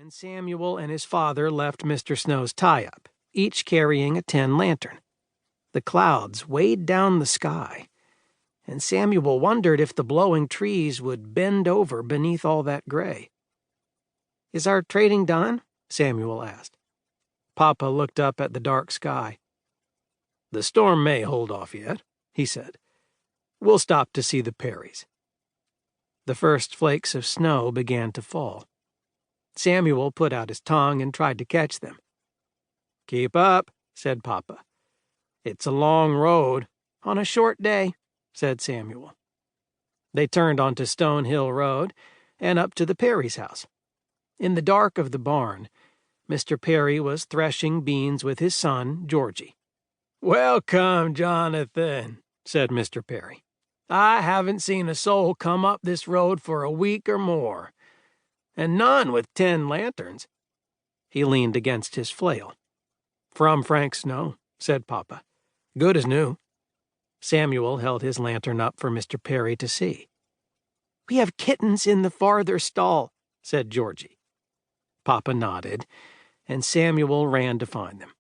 when Samuel and his father left Mr. Snow's tie-up, each carrying a tin lantern. The clouds weighed down the sky, and Samuel wondered if the blowing trees would bend over beneath all that gray. "Is our trading done?" Samuel asked. Papa looked up at the dark sky. "The storm may hold off yet," he said. "We'll stop to see the Perrys." The first flakes of snow began to fall. Samuel put out his tongue and tried to catch them. "Keep up," said Papa. "It's a long road on a short day," said Samuel. They turned onto Stone Hill Road and up to the Perry's house. In the dark of the barn, Mr. Perry was threshing beans with his son, Georgie. "Welcome, Jonathan," said Mr. Perry. "I haven't seen a soul come up this road for a week or more, and none with 10 lanterns. He leaned against his flail. "From Frank Snow," said Papa. "Good as new." Samuel held his lantern up for Mr. Perry to see. "We have kittens in the farther stall," said Georgie. Papa nodded, and Samuel ran to find them.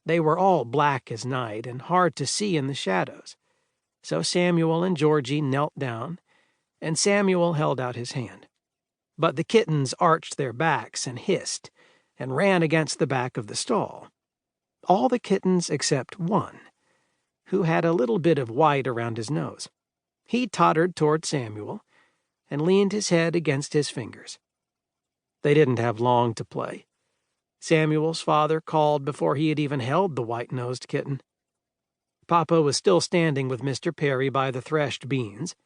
They were all black as night and hard to see in the shadows, so Samuel and Georgie knelt down, and Samuel held out his hand. But the kittens arched their backs and hissed, and ran against the back of the stall. All the kittens except one, who had a little bit of white around his nose. He tottered toward Samuel and leaned his head against his fingers. They didn't have long to play. Samuel's father called before he had even held the white-nosed kitten. Papa was still standing with Mr. Perry by the threshed beans,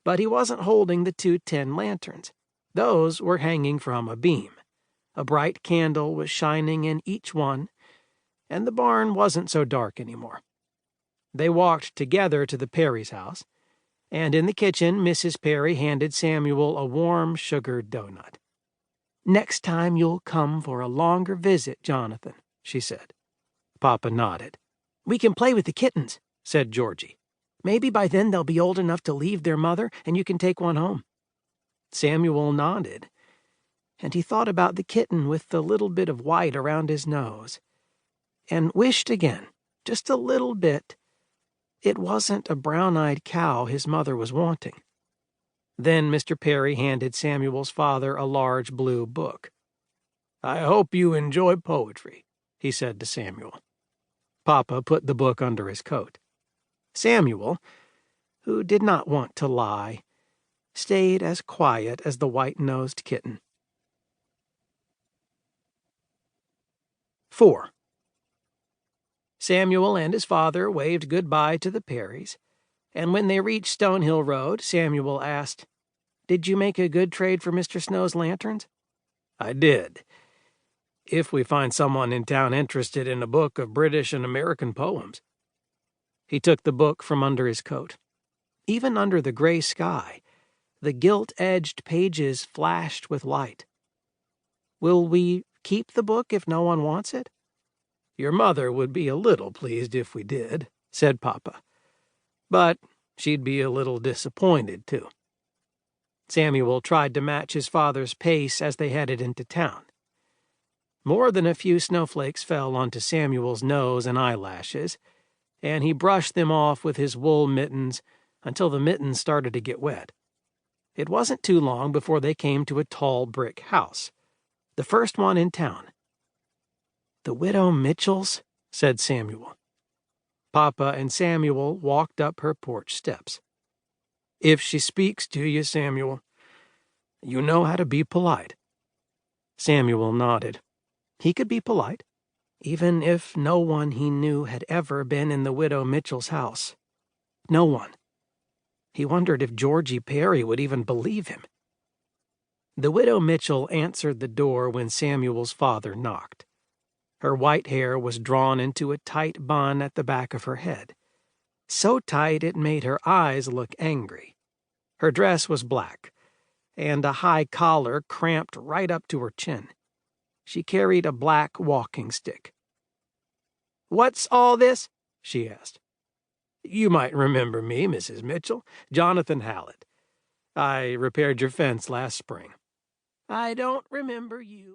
but he wasn't holding the 2 tin lanterns. Those were hanging from a beam. A bright candle was shining in each one, and the barn wasn't so dark anymore. They walked together to the Perry's house, and in the kitchen Mrs. Perry handed Samuel a warm sugared doughnut. "Next time you'll come for a longer visit, Jonathan," she said. Papa nodded. "We can play with the kittens," said Georgie. "Maybe by then they'll be old enough to leave their mother, and you can take one home." Samuel nodded, and he thought about the kitten with the little bit of white around his nose, and wished again, just a little bit, it wasn't a brown-eyed cow his mother was wanting. Then Mr. Perry handed Samuel's father a large blue book. "I hope you enjoy poetry," he said to Samuel. Papa put the book under his coat. Samuel, who did not want to lie, stayed as quiet as the white-nosed kitten. 4. Samuel and his father waved goodbye to the Perrys, and when they reached Stonehill Road, Samuel asked, "Did you make a good trade for Mr. Snow's lanterns?" "I did. If we find someone in town interested in a book of British and American poems." He took the book from under his coat. Even under the gray sky, the gilt-edged pages flashed with light. "Will we keep the book if no one wants it?" "Your mother would be a little pleased if we did," said Papa. "But she'd be a little disappointed, too." Samuel tried to match his father's pace as they headed into town. More than a few snowflakes fell onto Samuel's nose and eyelashes, and he brushed them off with his wool mittens until the mittens started to get wet. It wasn't too long before they came to a tall brick house, the first one in town. "The Widow Mitchell's," said Samuel. Papa and Samuel walked up her porch steps. "If she speaks to you, Samuel, you know how to be polite." Samuel nodded. He could be polite, even if no one he knew had ever been in the Widow Mitchell's house. No one. He wondered if Georgie Perry would even believe him. The Widow Mitchell answered the door when Samuel's father knocked. Her white hair was drawn into a tight bun at the back of her head, so tight it made her eyes look angry. Her dress was black, and a high collar cramped right up to her chin. She carried a black walking stick. "What's all this?" she asked. "You might remember me, Mrs. Mitchell. Jonathan Hallett. I repaired your fence last spring." "I don't remember you."